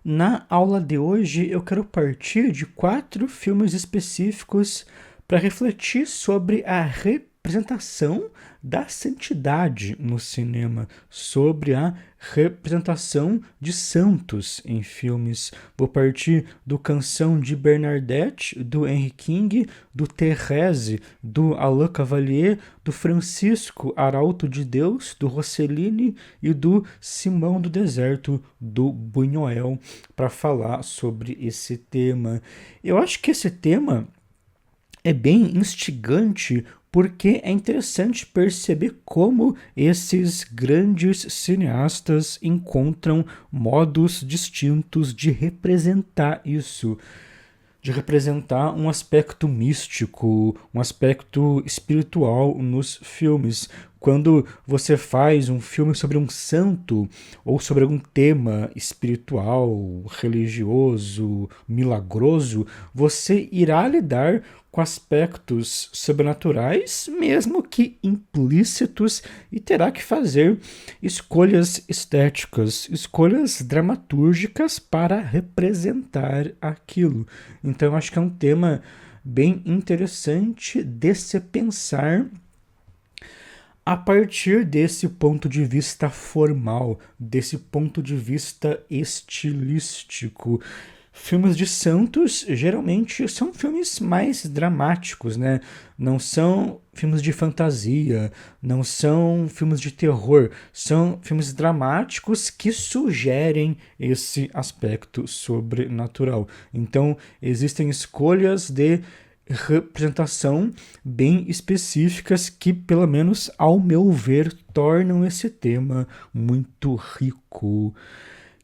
Na aula de hoje, eu quero partir de 4 filmes específicos para refletir sobre a representação da santidade no cinema, sobre a representação de santos em filmes. Vou partir do Canção de Bernadette, do Henry King, do Thérèse, do Alain Cavalier, do Francisco Arauto de Deus, do Rossellini e do Simão do Deserto, do Buñuel, para falar sobre esse tema. Eu acho que esse tema é bem instigante porque é interessante perceber como esses grandes cineastas encontram modos distintos de representar isso, de representar um aspecto místico, um aspecto espiritual nos filmes. Quando você faz um filme sobre um santo ou sobre algum tema espiritual, religioso, milagroso, você irá lidar com aspectos sobrenaturais, mesmo que implícitos, e terá que fazer escolhas estéticas, escolhas dramatúrgicas para representar aquilo. Então, eu acho que é um tema bem interessante de se pensar a partir desse ponto de vista formal, desse ponto de vista estilístico. Filmes de santos geralmente são filmes mais dramáticos, né? Não são filmes de fantasia, não são filmes de terror, são filmes dramáticos que sugerem esse aspecto sobrenatural. Então, existem escolhas de representação bem específicas que, pelo menos ao meu ver, tornam esse tema muito rico.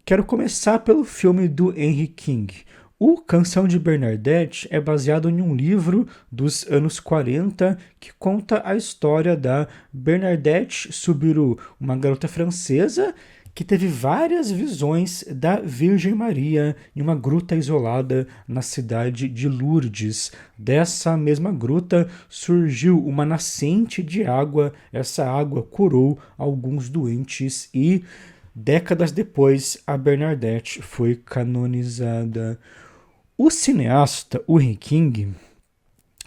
Quero começar pelo filme do Henry King. O Canção de Bernadette é baseado em um livro dos anos 40 que conta a história da Bernadette Soubirous, uma garota francesa que teve várias visões da Virgem Maria em uma gruta isolada na cidade de Lourdes. Dessa mesma gruta surgiu uma nascente de água, essa água curou alguns doentes e décadas depois, a Bernadette foi canonizada. O cineasta, o Henry King,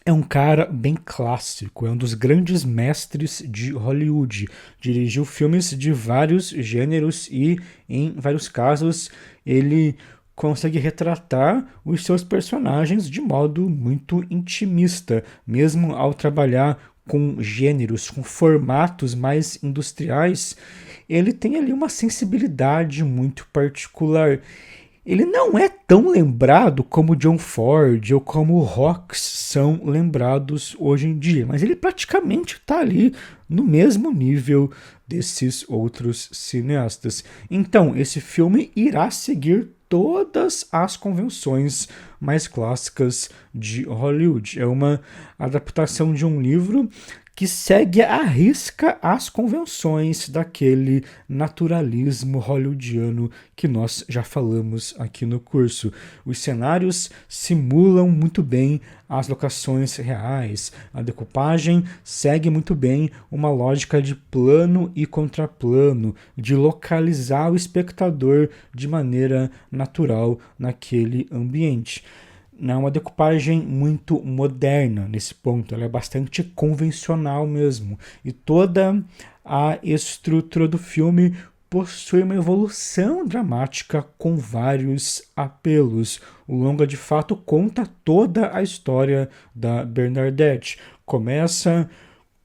é um cara bem clássico, é um dos grandes mestres de Hollywood. Dirigiu filmes de vários gêneros e, em vários casos, ele consegue retratar os seus personagens de modo muito intimista, mesmo ao trabalhar com gêneros, com formatos mais industriais. Ele tem ali uma sensibilidade muito particular. Ele não é tão lembrado como John Ford ou como Hawks são lembrados hoje em dia, mas ele praticamente está ali no mesmo nível desses outros cineastas. Então, esse filme irá seguir todas as convenções mais clássicas de Hollywood. É uma adaptação de um livro que segue à risca as convenções daquele naturalismo hollywoodiano que nós já falamos aqui no curso. Os cenários simulam muito bem as locações reais, a decupagem segue muito bem uma lógica de plano e contraplano, de localizar o espectador de maneira natural naquele ambiente. Não é uma decupagem muito moderna nesse ponto, ela é bastante convencional mesmo. E toda a estrutura do filme possui uma evolução dramática com vários apelos. O longa de fato conta toda a história da Bernadette. Começa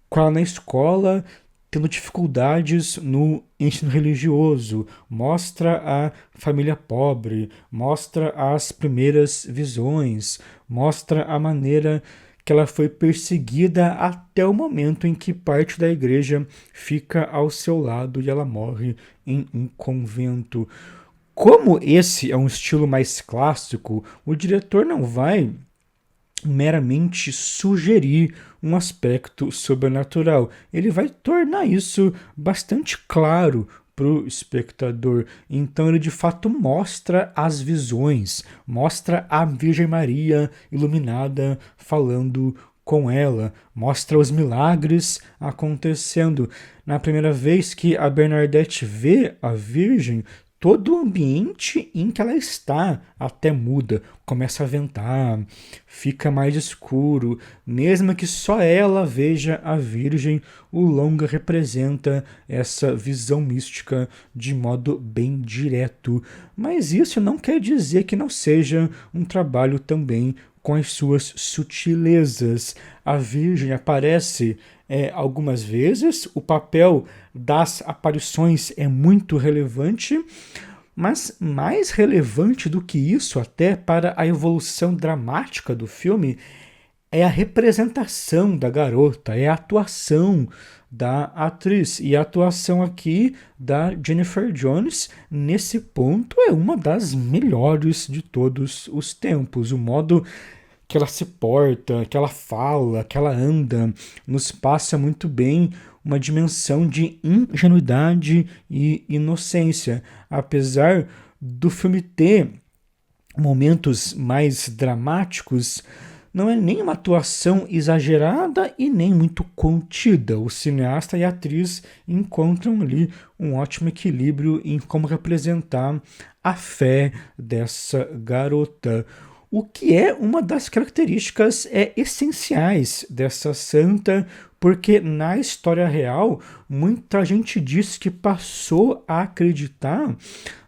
com ela na escola, tendo dificuldades no ensino religioso, mostra a família pobre, mostra as primeiras visões, mostra a maneira que ela foi perseguida até o momento em que parte da igreja fica ao seu lado e ela morre em um convento. Como esse é um estilo mais clássico, o diretor não vai meramente sugerir um aspecto sobrenatural. Ele vai tornar isso bastante claro para o espectador. Então ele de fato mostra as visões, mostra a Virgem Maria iluminada falando com ela, mostra os milagres acontecendo. Na primeira vez que a Bernadette vê a Virgem, todo o ambiente em que ela está até muda, começa a ventar, fica mais escuro, mesmo que só ela veja a Virgem, o longa representa essa visão mística de modo bem direto. Mas isso não quer dizer que não seja um trabalho também com as suas sutilezas. A Virgem aparece algumas vezes, o papel das aparições é muito relevante, mas mais relevante do que isso, até para a evolução dramática do filme, é a representação da garota, é a atuação da atriz. E a atuação aqui da Jennifer Jones, nesse ponto, é uma das melhores de todos os tempos. O modo que ela se porta, que ela fala, que ela anda, nos passa muito bem uma dimensão de ingenuidade e inocência. Apesar do filme ter momentos mais dramáticos, não é nem uma atuação exagerada e nem muito contida. O cineasta e a atriz encontram ali um ótimo equilíbrio em como representar a fé dessa garota. O que é uma das características essenciais dessa santa, porque na história real muita gente diz que passou a acreditar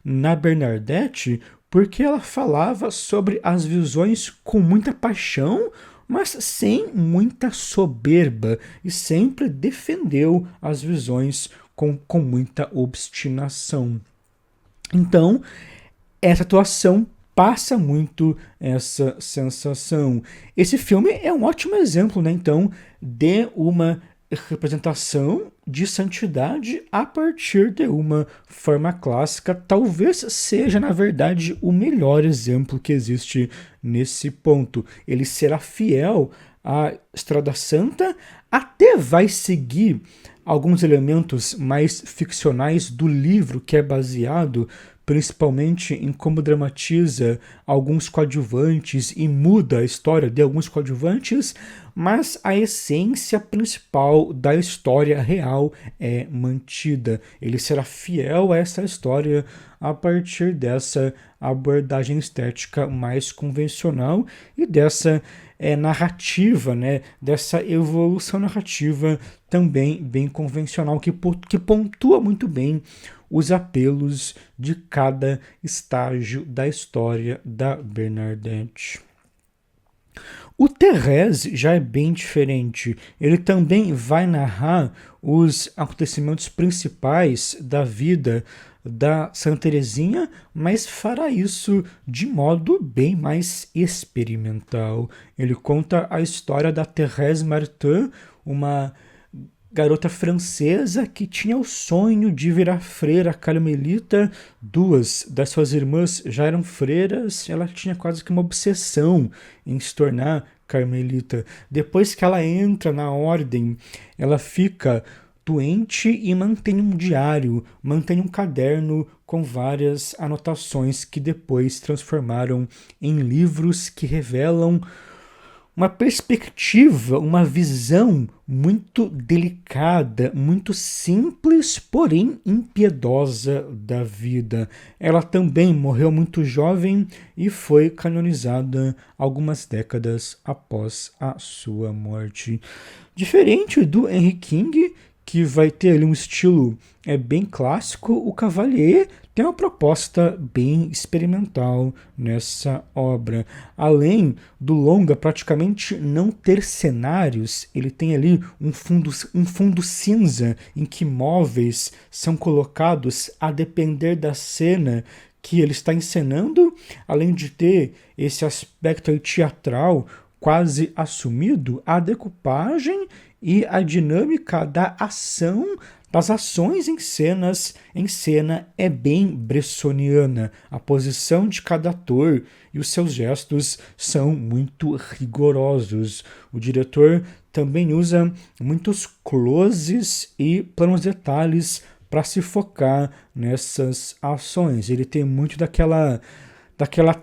na Bernadette porque ela falava sobre as visões com muita paixão, mas sem muita soberba, e sempre defendeu as visões com muita obstinação. Então, essa atuação passa muito essa sensação. Esse filme é um ótimo exemplo, né, então, de uma representação de santidade a partir de uma forma clássica. Talvez seja, na verdade, o melhor exemplo que existe nesse ponto. Ele será fiel à Estrada Santa, até vai seguir alguns elementos mais ficcionais do livro, que é baseado principalmente em como dramatiza alguns coadjuvantes e muda a história de alguns coadjuvantes, mas a essência principal da história real é mantida. Ele será fiel a essa história a partir dessa abordagem estética mais convencional e dessa narrativa, né, dessa evolução narrativa também bem convencional, que pontua muito bem os apelos de cada estágio da história da Bernadette. O Thérèse já é bem diferente. Ele também vai narrar os acontecimentos principais da vida da Santa Teresinha, mas fará isso de modo bem mais experimental. Ele conta a história da Thérèse Martin, uma garota francesa que tinha o sonho de virar freira carmelita. Duas das suas irmãs já eram freiras, ela tinha quase que uma obsessão em se tornar carmelita. Depois que ela entra na ordem, ela fica doente e mantém um diário, mantém um caderno com várias anotações que depois transformaram em livros que revelam uma perspectiva, uma visão muito delicada, muito simples, porém impiedosa da vida. Ela também morreu muito jovem e foi canonizada algumas décadas após a sua morte. Diferente do Henry King, que vai ter ali um estilo bem clássico, o Cavalier tem uma proposta bem experimental nessa obra. Além do longa praticamente não ter cenários, ele tem ali um fundo cinza em que móveis são colocados a depender da cena que ele está encenando, além de ter esse aspecto aí teatral quase assumido, a decupagem e a dinâmica da ação, das ações em cena é bem bressoniana. A posição de cada ator e os seus gestos são muito rigorosos. O diretor também usa muitos closes e planos detalhes para se focar nessas ações. Ele tem muito daquela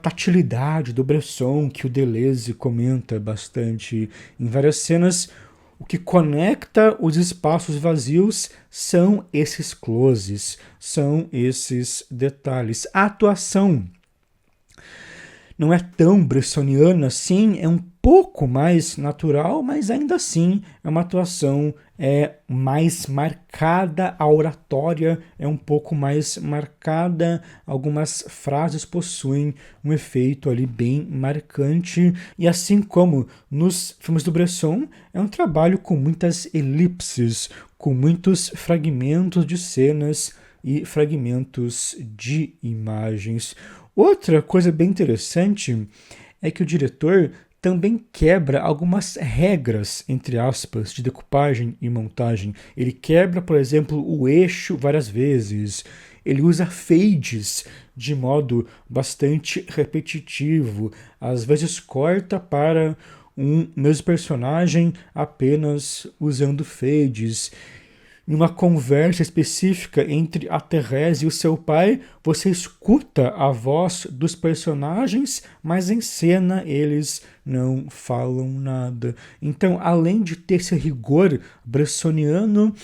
tatilidade do Bresson que o Deleuze comenta bastante em várias cenas. o que conecta os espaços vazios são esses closes, são esses detalhes. A atuação não é tão bressoniana assim, é um pouco mais natural, mas ainda assim é uma atuação mais marcada, a oratória é um pouco mais marcada, algumas frases possuem um efeito ali bem marcante, e assim como nos filmes do Bresson, é um trabalho com muitas elipses, com muitos fragmentos de cenas e fragmentos de imagens. Outra coisa bem interessante é que o diretor também quebra algumas regras, entre aspas, de decupagem e montagem. Ele quebra, por exemplo, o eixo várias vezes. Ele usa fades de modo bastante repetitivo. Às vezes corta para um mesmo personagem apenas usando fades. Em uma conversa específica entre a Thérèse e o seu pai, você escuta a voz dos personagens, mas em cena eles não falam nada. Então, além de ter esse rigor bressoniano,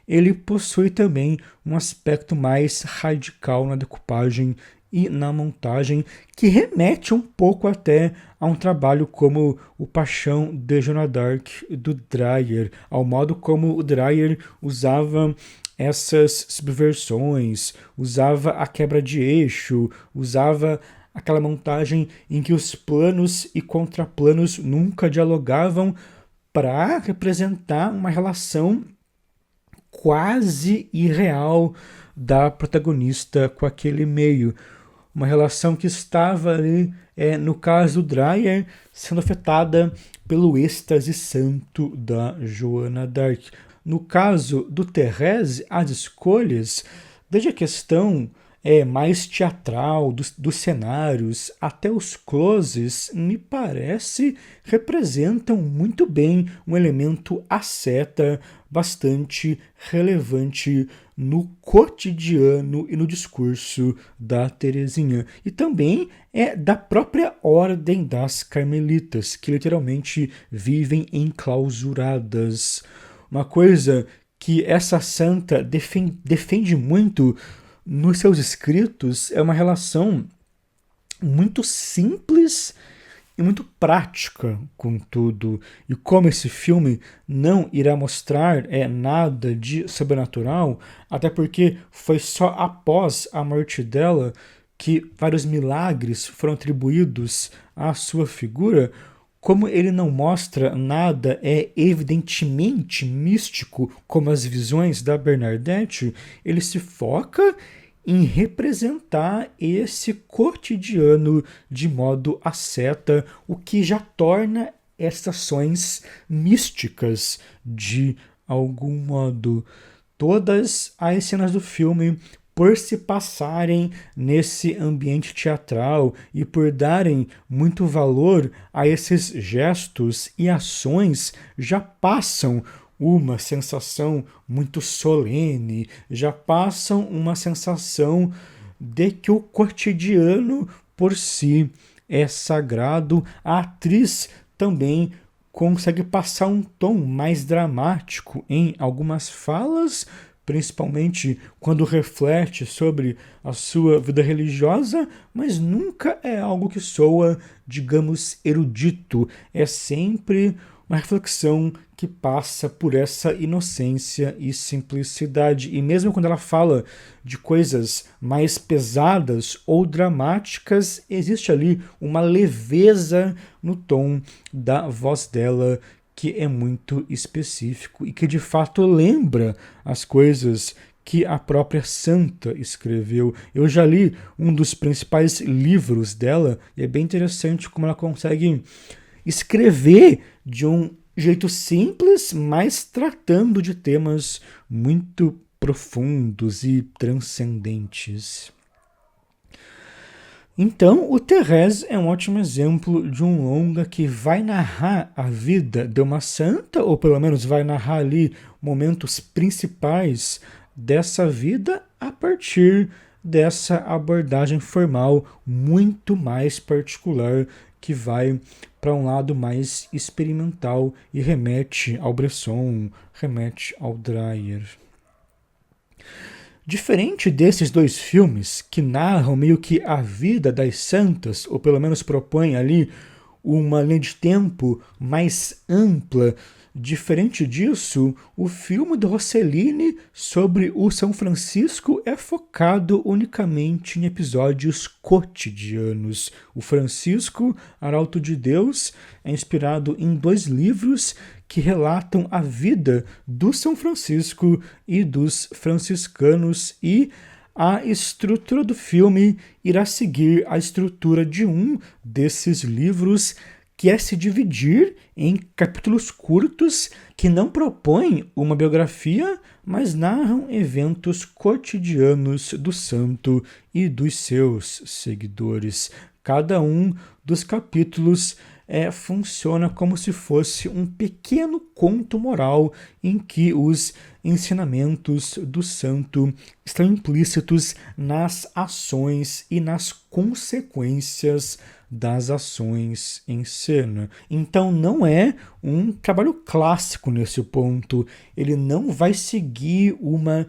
ele possui também um aspecto mais radical na decupagem e na montagem, que remete um pouco até a um trabalho como o Paixão de Joana d'Arc do Dreyer, ao modo como o Dreyer usava essas subversões, usava a quebra de eixo, usava aquela montagem em que os planos e contraplanos nunca dialogavam para representar uma relação quase irreal da protagonista com aquele meio. Uma relação que estava ali, no caso do Dreyer, sendo afetada pelo êxtase santo da Joana d'Arc. No caso do Thérèse, as escolhas, desde a questão mais teatral dos cenários até os closes, me parece, representam muito bem um elemento asceta bastante relevante no cotidiano e no discurso da Teresinha. E também da própria Ordem das Carmelitas, que literalmente vivem enclausuradas. Uma coisa que essa santa defende muito nos seus escritos é uma relação muito simples e muito prática com tudo. E como esse filme não irá mostrar nada de sobrenatural, até porque foi só após a morte dela que vários milagres foram atribuídos à sua figura, como ele não mostra nada evidentemente místico, como as visões da Bernadette, ele se foca em representar esse cotidiano de modo asceta, o que já torna essas ações místicas de algum modo. Todas as cenas do filme, por se passarem nesse ambiente teatral e por darem muito valor a esses gestos e ações, já passam uma sensação muito solene, já passam uma sensação de que o cotidiano por si é sagrado. A atriz também consegue passar um tom mais dramático em algumas falas, principalmente quando reflete sobre a sua vida religiosa, mas nunca é algo que soa, digamos, erudito. É sempre uma reflexão que passa por essa inocência e simplicidade. E mesmo quando ela fala de coisas mais pesadas ou dramáticas, existe ali uma leveza no tom da voz dela que é muito específico e que de fato lembra as coisas que a própria santa escreveu. Eu já li um dos principais livros dela e é bem interessante como ela consegue escrever de um jeito simples, mas tratando de temas muito profundos e transcendentes. Então, o Thérèse é um ótimo exemplo de um longa que vai narrar a vida de uma santa, ou pelo menos vai narrar ali momentos principais dessa vida a partir dessa abordagem formal muito mais particular que vai para um lado mais experimental e remete ao Bresson, remete ao Dreyer. Diferente desses dois filmes, que narram meio que a vida das santas, ou pelo menos propõem ali uma linha de tempo mais ampla, diferente disso, o filme do Rossellini sobre o São Francisco é focado unicamente em episódios cotidianos. O Francisco, Arauto de Deus, é inspirado em 2 livros que relatam a vida do São Francisco e dos franciscanos, e a estrutura do filme irá seguir a estrutura de um desses livros, que é se dividir em capítulos curtos que não propõem uma biografia, mas narram eventos cotidianos do santo e dos seus seguidores. Cada um dos capítulos funciona como se fosse um pequeno conto moral em que os ensinamentos do santo estão implícitos nas ações e nas consequências das ações em cena. Então não é um trabalho clássico nesse ponto. Ele não vai seguir uma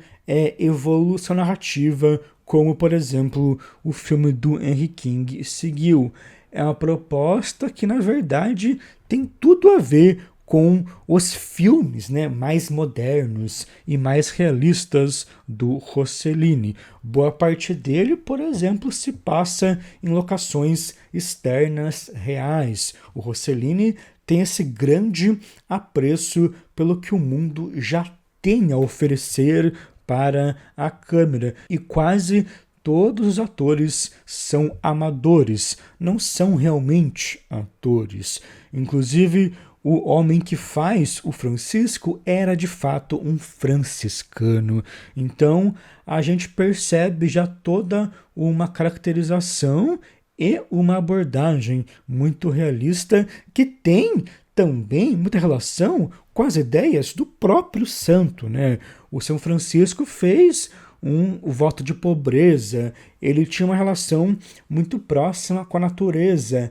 evolução narrativa como, por exemplo, o filme do Henry King seguiu. É uma proposta que, na verdade, tem tudo a ver com os filmes, né, mais modernos e mais realistas do Rossellini. Boa parte dele, por exemplo, se passa em locações externas reais. O Rossellini tem esse grande apreço pelo que o mundo já tem a oferecer para a câmera, e quase todos os atores são amadores, não são realmente atores. Inclusive, o homem que faz o Francisco era de fato um franciscano. Então, a gente percebe já toda uma caracterização e uma abordagem muito realista, que tem também muita relação com as ideias do próprio santo, né? O São Francisco fez o voto de pobreza, ele tinha uma relação muito próxima com a natureza.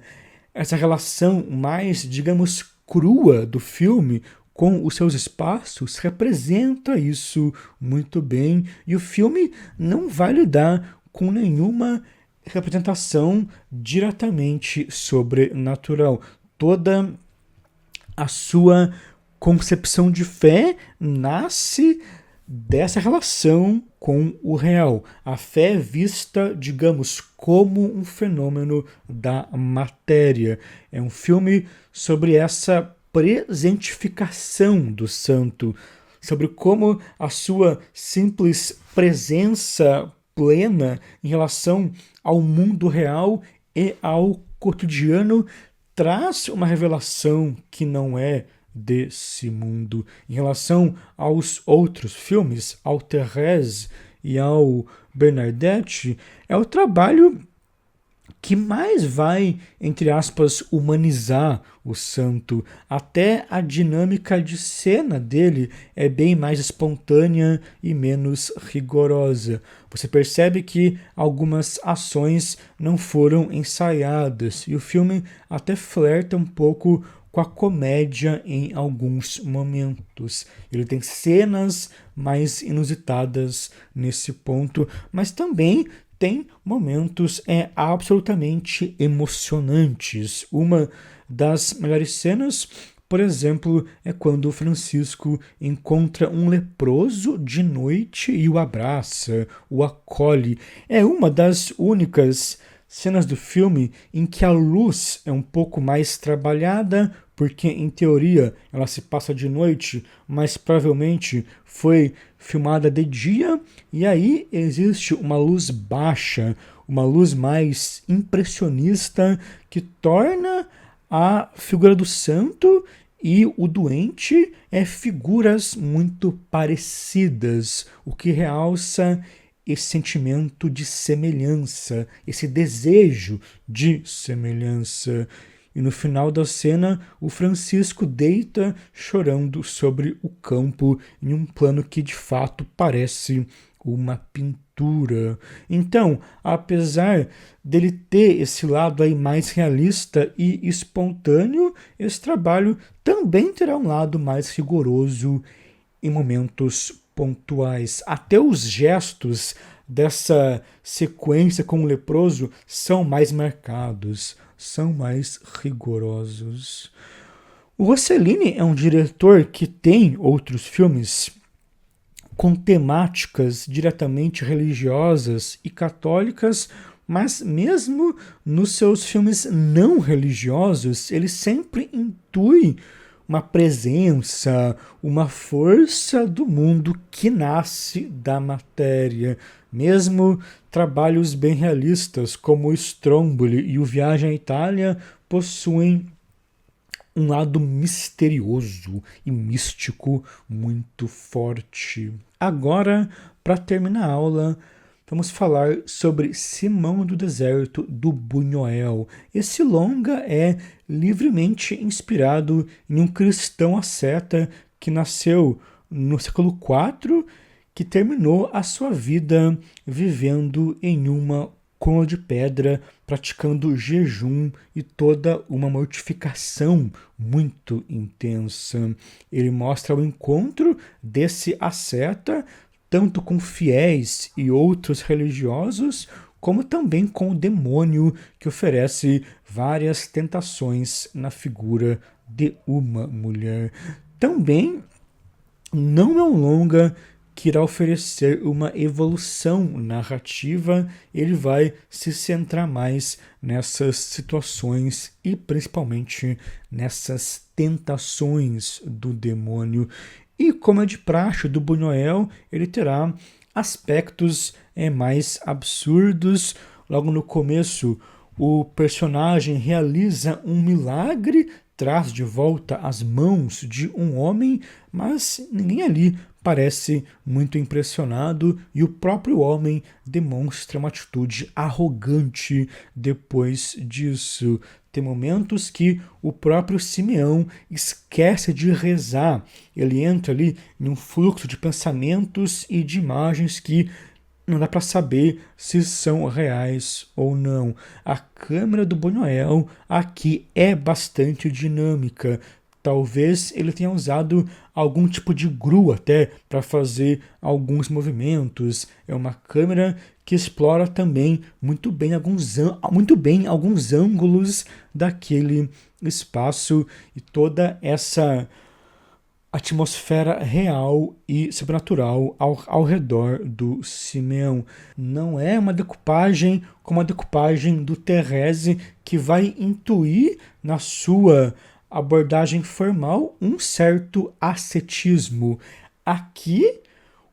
Essa relação mais, digamos, crua do filme com os seus espaços representa isso muito bem, e o filme não vai lidar com nenhuma representação diretamente sobrenatural. Toda a sua concepção de fé nasce dessa relação com o real. A fé é vista, digamos, como um fenômeno da matéria. É um filme sobre essa presentificação do santo, sobre como a sua simples presença plena em relação ao mundo real e ao cotidiano traz uma revelação que não é desse mundo. Em relação aos outros filmes, ao Thérèse e ao Bernadette, é o trabalho que mais vai, entre aspas, humanizar o santo. Até a dinâmica de cena dele é bem mais espontânea e menos rigorosa. Você percebe que algumas ações não foram ensaiadas, e o filme até flerta um pouco com a comédia em alguns momentos. Ele tem cenas mais inusitadas nesse ponto, mas também tem momentos absolutamente emocionantes. Uma das melhores cenas, por exemplo, é quando o Francisco encontra um leproso de noite e o abraça, o acolhe. É uma das únicas cenas do filme em que a luz é um pouco mais trabalhada, porque em teoria ela se passa de noite, mas provavelmente foi filmada de dia, e aí existe uma luz baixa, uma luz mais impressionista, que torna a figura do santo e o doente figuras muito parecidas, o que realça esse sentimento de semelhança, esse desejo de semelhança. E no final da cena, o Francisco deita chorando sobre o campo em um plano que de fato parece uma pintura. aventura. Então, apesar dele ter esse lado aí mais realista e espontâneo, esse trabalho também terá um lado mais rigoroso em momentos pontuais. Até os gestos dessa sequência com o leproso são mais marcados, são mais rigorosos. O Rossellini é um diretor que tem outros filmes com temáticas diretamente religiosas e católicas, mas mesmo nos seus filmes não religiosos, ele sempre intui uma presença, uma força do mundo que nasce da matéria. Mesmo trabalhos bem realistas, como o Stromboli e o Viagem à Itália, possuem um lado misterioso e místico muito forte. Agora, para terminar a aula, vamos falar sobre Simão do Deserto, do Buñuel. Esse longa é livremente inspirado em um cristão asceta que nasceu no século IV, que terminou a sua vida vivendo em uma cômoda de pedra, praticando jejum e toda uma mortificação muito intensa. Ele mostra o encontro desse asceta tanto com fiéis e outros religiosos, como também com o demônio, que oferece várias tentações na figura de uma mulher. Também não é um longa que irá oferecer uma evolução narrativa, ele vai se centrar mais nessas situações e principalmente nessas tentações do demônio. E como é de praxe do Buñuel, ele terá aspectos mais absurdos. Logo no começo, o personagem realiza um milagre, traz de volta as mãos de um homem, mas ninguém ali parece muito impressionado e o próprio homem demonstra uma atitude arrogante depois disso. Tem momentos que o próprio Simeão esquece de rezar. Ele entra ali em um fluxo de pensamentos e de imagens que não dá para saber se são reais ou não. A câmera do Buñuel aqui é bastante dinâmica. Talvez ele tenha usado algum tipo de grua até para fazer alguns movimentos. É uma câmera que explora também muito bem alguns ângulos daquele espaço e toda essa atmosfera real e sobrenatural ao redor do Simeão. Não é uma decupagem como a decupagem do Thérèse, que vai intuir na sua abordagem formal um certo ascetismo. Aqui,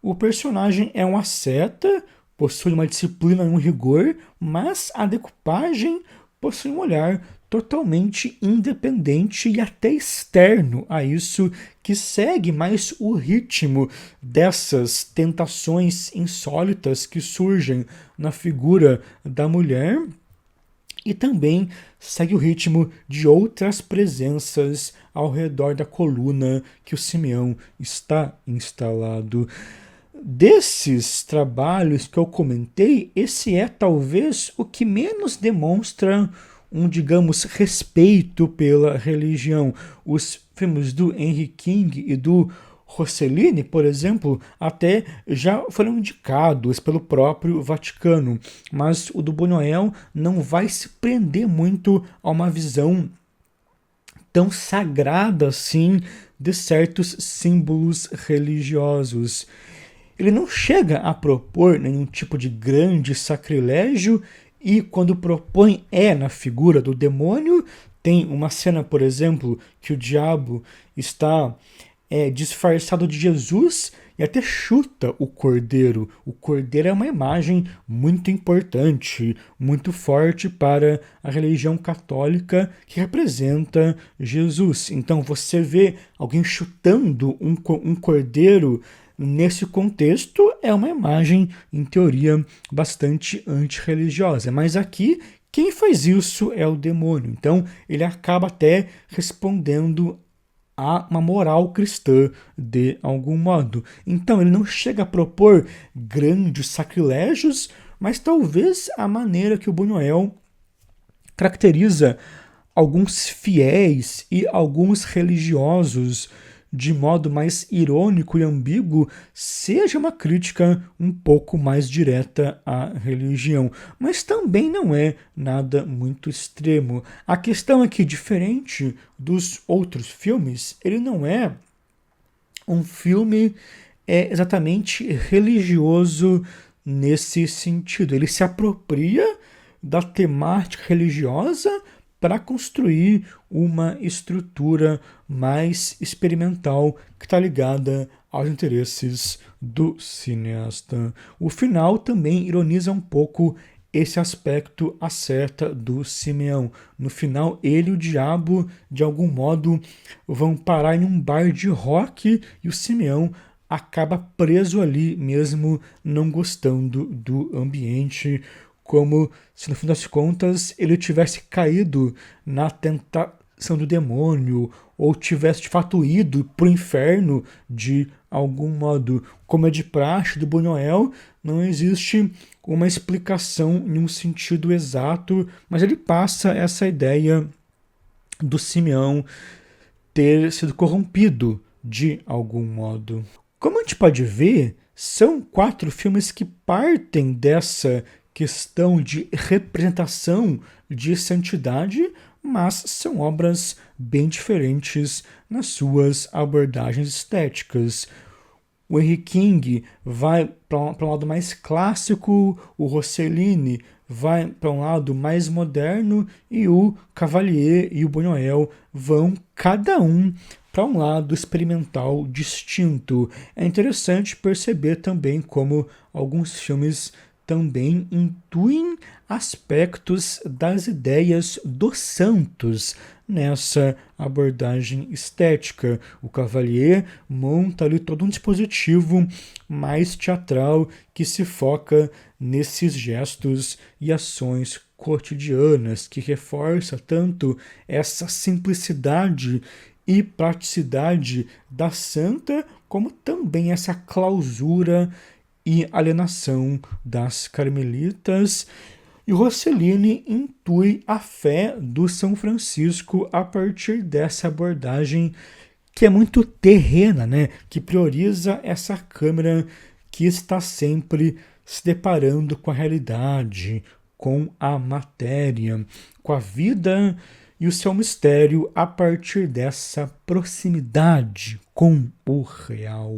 o personagem é um asceta, possui uma disciplina e um rigor, mas a decupagem possui um olhar totalmente independente e até externo a isso, que segue mais o ritmo dessas tentações insólitas que surgem na figura da mulher e também segue o ritmo de outras presenças ao redor da coluna que o Simeão está instalado. Desses trabalhos que eu comentei, esse é talvez o que menos demonstra um, digamos, respeito pela religião. Os filmes do Henry King e do Rossellini, por exemplo, até já foram indicados pelo próprio Vaticano, mas o do Buñuel não vai se prender muito a uma visão tão sagrada assim de certos símbolos religiosos. Ele não chega a propor nenhum tipo de grande sacrilégio e quando propõe na figura do demônio. Tem uma cena, por exemplo, que o diabo está disfarçado de Jesus e até chuta o cordeiro. O cordeiro é uma imagem muito importante, muito forte para a religião católica que representa Jesus. Então você vê alguém chutando um cordeiro nesse contexto é uma imagem, em teoria, bastante antirreligiosa. Mas aqui, quem faz isso é o demônio. Então ele acaba até respondendo há uma moral cristã de algum modo. Então ele não chega a propor grandes sacrilégios, mas talvez a maneira que o Buñuel caracteriza alguns fiéis e alguns religiosos de modo mais irônico e ambíguo seja uma crítica um pouco mais direta à religião, mas também não é nada muito extremo. A questão é que, diferente dos outros filmes, ele não é um filme exatamente religioso nesse sentido. Ele se apropria da temática religiosa para construir uma estrutura mais experimental que está ligada aos interesses do cineasta. O final também ironiza um pouco esse aspecto acerta do Simeão. No final, ele e o diabo, de algum modo, vão parar em um bar de rock e o Simeão acaba preso ali mesmo não gostando do ambiente, como se no fim das contas ele tivesse caído na tentação do demônio ou tivesse de fato ido para o inferno de algum modo. Como é de praxe do Buñuel, não existe uma explicação em um sentido exato, mas ele passa essa ideia do Simeão ter sido corrompido de algum modo. Como a gente pode ver, são 4 filmes que partem dessa questão de representação de santidade, mas são obras bem diferentes nas suas abordagens estéticas. O Henry King vai para um lado mais clássico, o Rossellini vai para um lado mais moderno e o Cavalier e o Buñuel vão cada um para um lado experimental distinto. É interessante perceber também como alguns filmes também intuem aspectos das ideias dos santos nessa abordagem estética. O Cavalier monta ali todo um dispositivo mais teatral que se foca nesses gestos e ações cotidianas, que reforça tanto essa simplicidade e praticidade da santa, como também essa clausura e alienação das carmelitas. E Rossellini intui a fé do São Francisco a partir dessa abordagem que é muito terrena, né? Que prioriza essa câmera que está sempre se deparando com a realidade, com a matéria, com a vida e o seu mistério a partir dessa proximidade com o real.